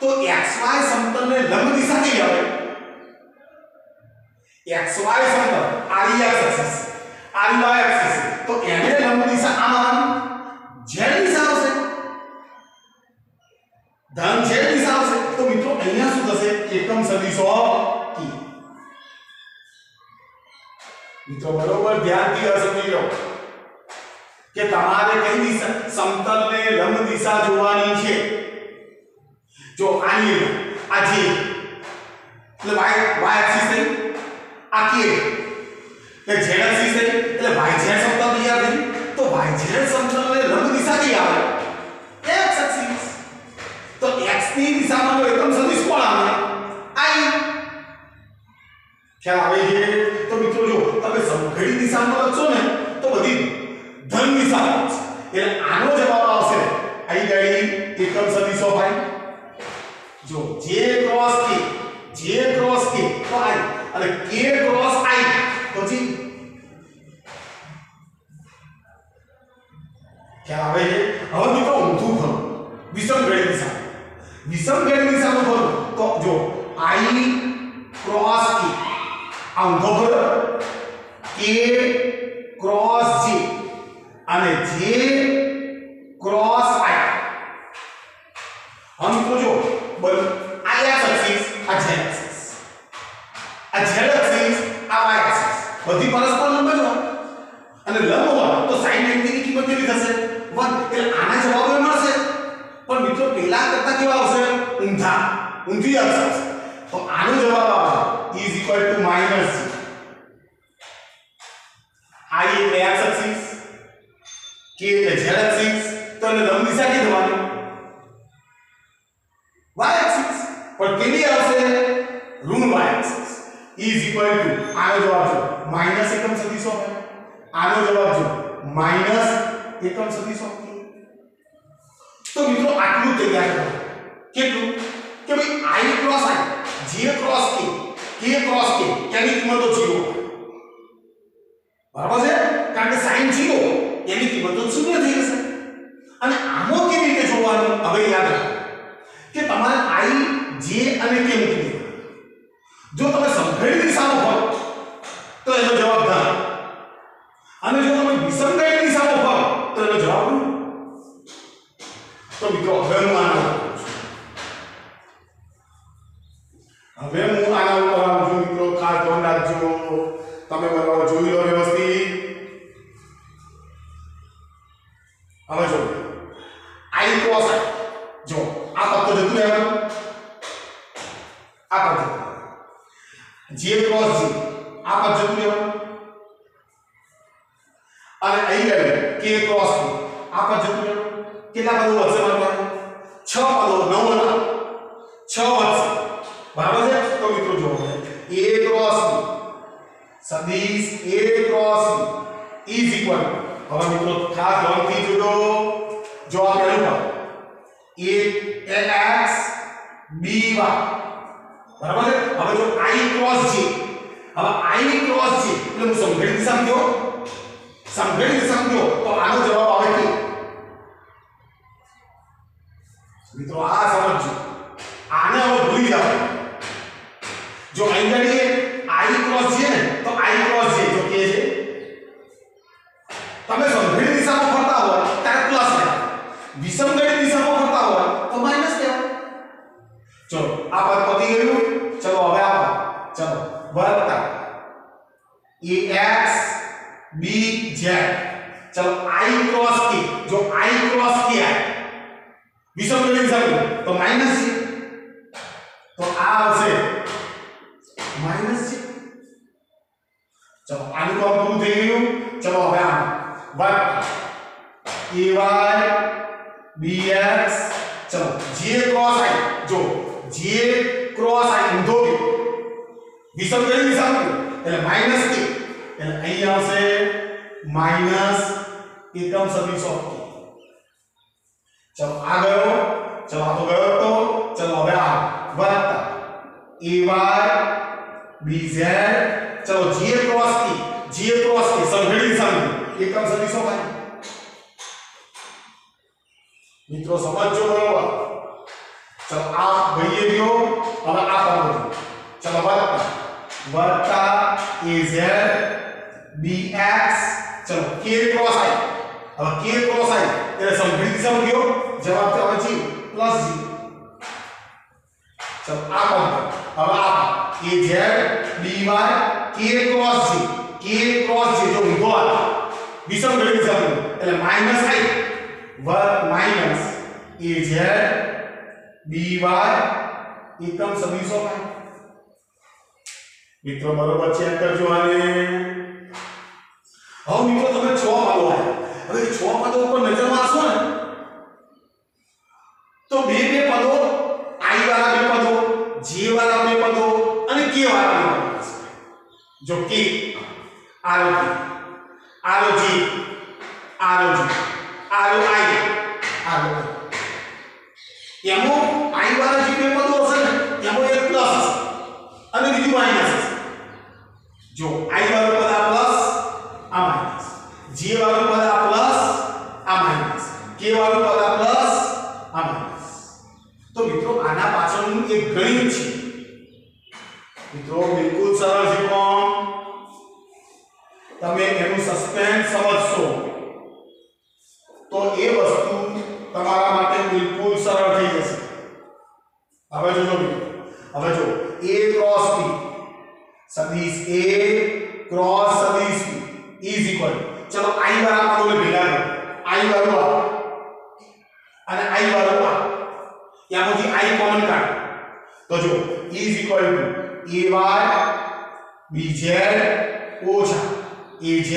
A: તો xy સમતલને લંબ દિશા કઈ આવે xy સમતલ આડી x axis આડી y axis તો એને લંબ દિશા આમાં z દિશા આવશે ધન z દિશા આવશે તો મિત્રો અહીંયા શું થશે એકમ સદિશો કી મિત્રો બરોબર ધ્યાનથી સમજી લો કે તમારે કઈ દિશા સમતલને લંબ દિશા જોવાની છે જો આની આ જે એટલે y axis થઈ આ કે એટલે z axis થઈ એટલે yz સમતલ તૈયાર થઈ તો yz સમતલને લંબ દિશા કઈ આવે x axis તો x ની દિશામાં એકમ સદિશ કોણ આવે i ખ્યાલ આવે છે તો મિત્રો જો તમે સમઘડી દિશામાં લખશો ને તો બધી ધન દિશા એટલે આનો જવાબ આવશે i ગઈ એકમ સદિશો ભાઈ જો j ક્રોસ k તો i અને k ક્રોસ i તો જી ખ્યાલ આવે છે હવે મિત્રો ઊંધું ફરો વિષમઘડી દિશામાં ફરો તો જો i ક્રોસ k આ ઊંધો ફરો k ક્રોસ j અને j ક્રોસ i हम तो जो बल i एक्सिस आ z एक्सिस आ z एक्सिस आ y एक्सिस બધી પરસ્પર લંબ જો અને લંબ હોય તો sin 90 ની કિંમત કેટલી થશે 1 એટલે આના જવાબ મળશે પણ મિત્રો પહેલા કરતા કેવા આવશે ઊંધી આવશે તો આનો જવાબ આવશે is equal to minus i એટલે x एक्सिस k એટલે z एक्सिस તો એને લંબ દિશા કે થવાની y axis पर केली આવશે ઋણ y axis is equal to આનો જવાબ છે માઈનસ એકમ સદિશો આનો જવાબ છે માઈનસ એકમ સદિશો તો મિત્રો આટલું તૈયાર કરો કેટલું કે ભાઈ i cross i j cross k cross k એની કિંમત તો 0 બરાબર છે કારણ કે sin 0 એની કિંમત તો 0 થઈ જશે અને આનો કેવી રીતે જોવાનું હવે યાદ રાખો કે તમારે i j અને k મૂકી દેવા જો તમે સમઘડી દિશામાં ફરો તો એનો જવાબ ધન અને જો તમે વિષમઘડી દિશામાં ફરો તો એનો જવાબ ઋણ તો મિત્રો હવે હું આના ઉપર આવું છું મિત્રો ખાસ ધ્યાન રાખજો તમે બરાબર જોઈ લો વ્યવસ્થિત હવે જો i ક્રોસ i જો આ પદ તો જતું રહેવાનું આ પદ j ક્રોસ j આ પદ જતું રહેવાનું અને અહીં ગયું k ક્રોસ k આ પદ જતું રહેવાનું કેટલા પદો વધશે મારા પાસે 6 પદો 9 હતા 6 વધશે બરાબર છે તો મિત્રો જો a ક્રોસ b સદિશ a cross b is equal હવે મિત્રો ખાસ ધ્યાનથી જોજો જો આ પહેલું પદ ax by બરાબર છે હવે જો i ક્રોસ j હવે i ક્રોસ j એટલે હું સમઘડી દિશામાં ગયો તો આનો જવાબ આવે કે મિત્રો આ સમજજો આને હવે ભૂલી જાવ જો અહીં કરીએ i ક્રોસ j ને તો i ક્રોસ j જો કે છે તમે સમઘડી દિશામાં ફરતા હોય ત્યારે પ્લસ થાય વિષમઘડી દિશામાં ફરતા હોય તો માઈનસ કહેવાય ચલો આ પદ પતી ગયું ચલો હવે આ પદ ચલો વત્તા ax bz ચલો i ક્રોસ k જો i ક્રોસ k વિષમઘડી દિશામાં તો માઈનસ છે તો આ આવશે માઈનસ છે ચલો આનું કામ પૂરું થઈ ગયું ચલો હવે આ વત્તા ay bx चलो j क्रॉस i जो j क्रॉस i ઊંધો ગયો વિષમઘડી દિશામાં એટલે માઈનસ k એટલે અહીં આવશે માઈનસ એકમ સદિશો k ચલો આ ગયો ચલો આ તો ગયો તો ચલો હવે આ વત્તા ay bz ચલો j क्रॉस k સમઘડી દિશામાં એકમ સદિશો ભાઈ મિત્રો સમજજો બરોબર. ચલો આ ભાઈએ ગયો, હવે આ કરો. ચલો વત્તા az bx, ચલો k ક્રોસ i, હવે k ક્રોસ i એટલે સંભવિત દિશામાં ગયો, જવાબ તો આવે છે પ્લસ g. ચલો આ કરો. હવે આ az by k cross g, જો ઊંધો આવે વિસંગત દિશામાં એટલે માઈનસ i વર્ગ માઈનસ az by એકમ સદિશો i. મિત્રો બરોબર ચેક કરજો આને. હવે મિત્રો તમે 6 પદો આવ્યા. હવે 6 પદો ઉપર નજર મારશો ને તો બે પદો, i વાળા 2 પદો, j વાળા 2 પદો અને k વાળા 2 પદો. જો k rog rog rog roi એમો i વાળા જે 2 પદો હશે ને એમો એક પ્લસ હશે અને બીજું માઈનસ હશે. જો i વાળું પદ આ પ્લસ આ માઈનસ, j વાળું પદ આ પ્લસ આ માઈનસ, k વાળું પદ આ પ્લસ આ માઈનસ. તો મિત્રો આના પાછળનું એક ગણિત છે મિત્રો, બિલકુલ સરળ છે. પણ તમે એનું સસ્પેન્સ સમજશો તો એ વસ્તુ તમારા માટે બિલકુલ સરળ થઈ જશે. હવે જોજો મિત્રો, હવે જો a ક્રોસ b સદિશ a ક્રોસ સદિશ b ઇઝ ઇક્વલ, ચલો i વાળા પદોને ભેગા કરો. i વાળું આ અને i વાળું આ, યામાંથી i કોમન કાઢો તો જો is equal to ay bz ઓછા az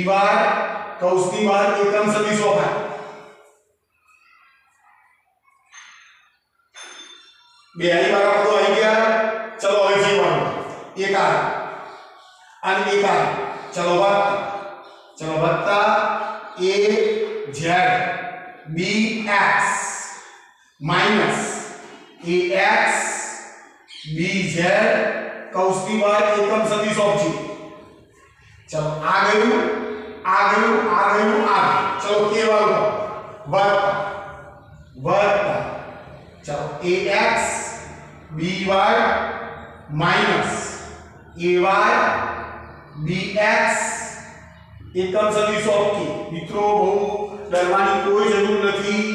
A: by કૌંસની બહાર એકમ સદિશો થાય. બે i વાળા પદો આવી ગયા. ચલો હવે જીવવાનું એક આ અને એક આ. ચલો વત્તા az bx minus ax bz કૌંસની બહાર એકમ સદિશો છે. ચલો આ ગયું. ચલો k વાળું વત્તા ચલો ax by minus ay bx એકમ સદિશો k. મિત્રો બહુ ડરવાની કોઈ જરૂર નથી.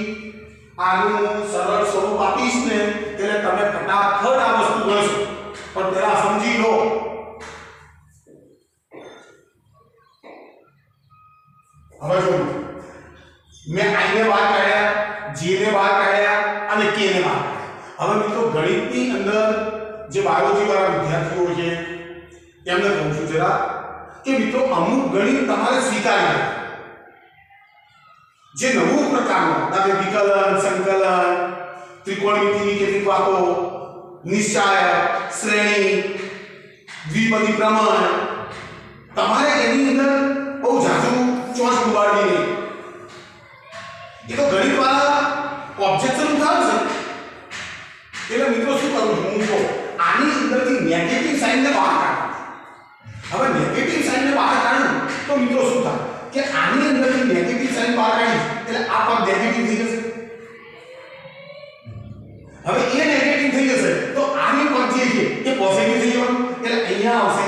A: આનું સરળ સ્વરૂપ આપીશ ને એટલે તમે ફટાફટ આ વસ્તુ ગણશો. પણ પહેલા સમજી લો. હવે જો મેં i ને બહાર કાઢ્યા, j ને બહાર કાઢ્યા અને k ને બહાર કાઢ્યા. હવે મિત્રો ગણિતની અંદર જે બાયોલોજી વાળા વિદ્યાર્થીઓ છે એમને કહું છું જરા કે મિત્રો અમુક ગણિત તમારે સ્વીકારવું. જે નવું પ્રકારનું વિકલન, સંકલન, ત્રિકોણમિતિની કેટલીક વાતો, નિશ્ચાયક, શ્રેણી, દ્વિપદી પ્રમાણ, તમારે એની અંદર બહુ જાજુ ચોસ ડુબાડવી નહીં. એ તો ગણિત વાળા ઓબ્જેક્શન ઉઠાવશે. એટલે મિત્રો શું કરું છું હું તો આની અંદરથી નેગેટિવ સાઇનને બહાર કાઢું. હવે નેગેટિવ સાઇનને બહાર કાઢું તો મિત્રો શું થાય કે આની અંદરથી નેગેટિવ સાઇન બહાર કાઢી એટલે આ પદ નેગેટિવ થઈ જશે. હવે એ નેગેટિવ થઈ જશે તો આની પદ જે છે એ પોઝિટિવ થઈ જવાનું. એટલે અહીંયા આવશે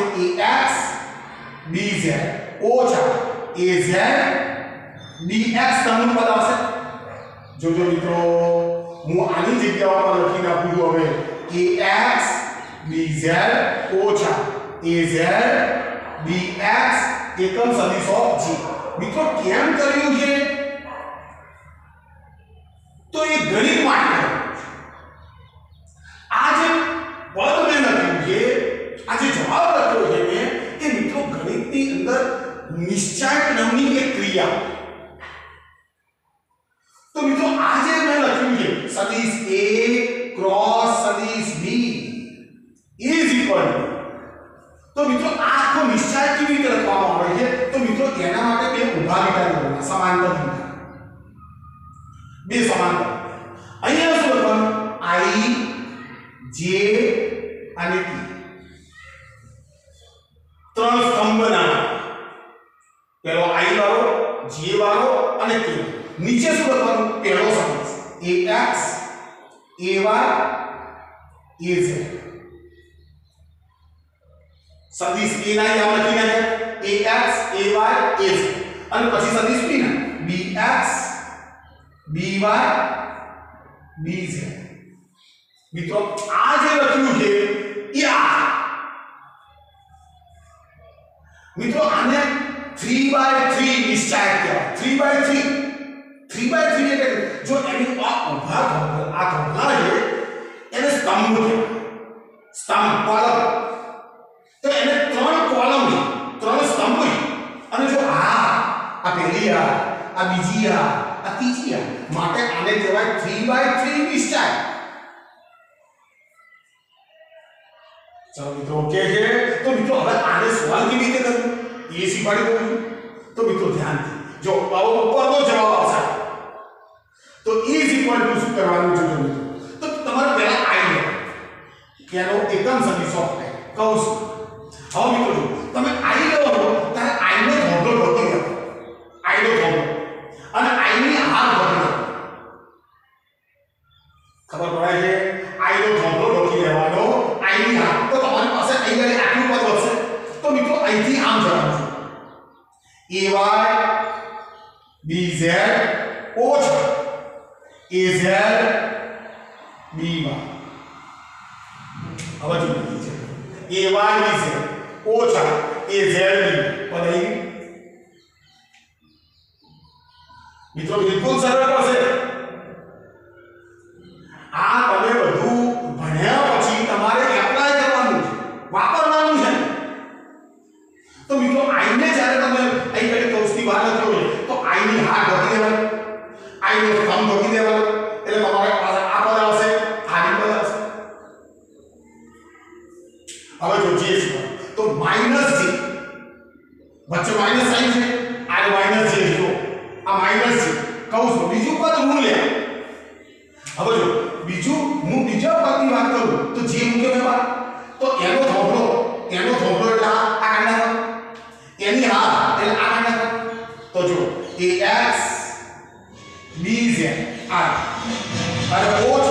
A: ax bz ઓછા az bx તમનું પદ આવશે. જોજો મિત્રો હું આની જગ્યા પર લખી નાખું છું. હવે ax bz ઓછા az bx એકમ સદિશો g. મિત્રો કેમ કર્યું છે તો એ ગણિત માટે. આ જે પદ મેં લખ્યું છે, આ જે જવાબ લખ્યો છે મેં એ મિત્રો ગણિતની અંદર નિશ્ચાયક નામની એક ક્રિયા. તો મિત્રો આ જે મેં લખ્યું છે સદિશ a ક્રોસ સદિશ b ઇઝ ઇક્વલ ટુ, તો મિત્રો આ આખો નિશ્ચાયક કેવી રીતે લખવામાં આવે છે તો મિત્રો એના માટે બે ઊભા લીટા દોરવાના, સમાંતર લીટા, બે સમાંતર. અહીંયા શું લખવાનું i j અને k ત્રણ સ્તંભ બનાવવાના. પેલો i વાળો, j વાળો અને k. નીચે શું લખવાનું પહેલો સદિશ ax ay az સદિશ a ના નામ લખી નાખ્યા ax ay az અને પછી સદિશ b ના bx by bz મિત્રો આ જે લખ્યું છે એ આ મિત્રો આને 3/3 નિશ્ચાયક કહેવાય 3/3 એટલે જો એની આ ઉભા આ ધોરણા છે એને સ્તંભ કહેવાય સ્તંભ કોલમ તો એને ત્રણ કોલમ છે ત્રણ સ્તંભ છે અને જો આ પહેલી આ બીજી આ ત્રીજી માટે આને કહેવાય 3/3 નિશ્ચાયક चलो मित्रों ओके है तो मित्रों હવે આને સવાલ કેવી રીતે કરવું એ શીખવાડી દઉં તો મિત્રો ધ્યાનથી જો આવો ઉપરનો જવાબ આવશે તો e શું કરવાનું છે મિત્રો તો તમારે પહેલા આઈ લો કેનો એકમ સદિશ ઓફ કૌંસ હવે મિત્રો જો તમે આઈ લો ત્યારે આઈ નો ધોરણો ઢોકી દો આઈ નો ધોરણો અને આઈ ની હાર ધોરણો ખબર પડે છે આઈ નો ધોરણો ઢોકી દેવાનો આઈ ની હાર તો તમારી પાસે અહીંયા આટલું પદ વધશે તો મિત્રો અહીંથી આમ જવાનું છે ay bz ઓછા az by હવે જો છે ay bz ઓછા az by પદ અહીં મિત્રો બિલકુલ સરળ પડશે આ તમે બધું ભણ્યા પછી તમારે એપ્લાય કરવાનું છે વાપરવાનું છે તો મિત્રો આઈ ને જ્યારે તમે અહીં કઈ કૌંસની બહાર લખ્યો છે તો આઈ ની હાર ઢોકી દેવાની આઈ નો સ્તંભ ઢોકી દેવાનો એટલે તમારે પાસે આ પદ આવશે આ પદ આવશે હવે જો જે તો માઈનસ જે વચ્ચે માઈનસ સાઈન છે આ માઈનસ જે જો આ માઈનસ છે કૌંસ બીજું પદ ઋણ લે હવે જો બીજું હું બીજા પદની વાત કરું તો જે મૂકે મેં બાર તો એનો થોભલો એટલે આ કાંડા એની હાર એટલે આ કાંડા તો જો ax bz આ અને ઓછ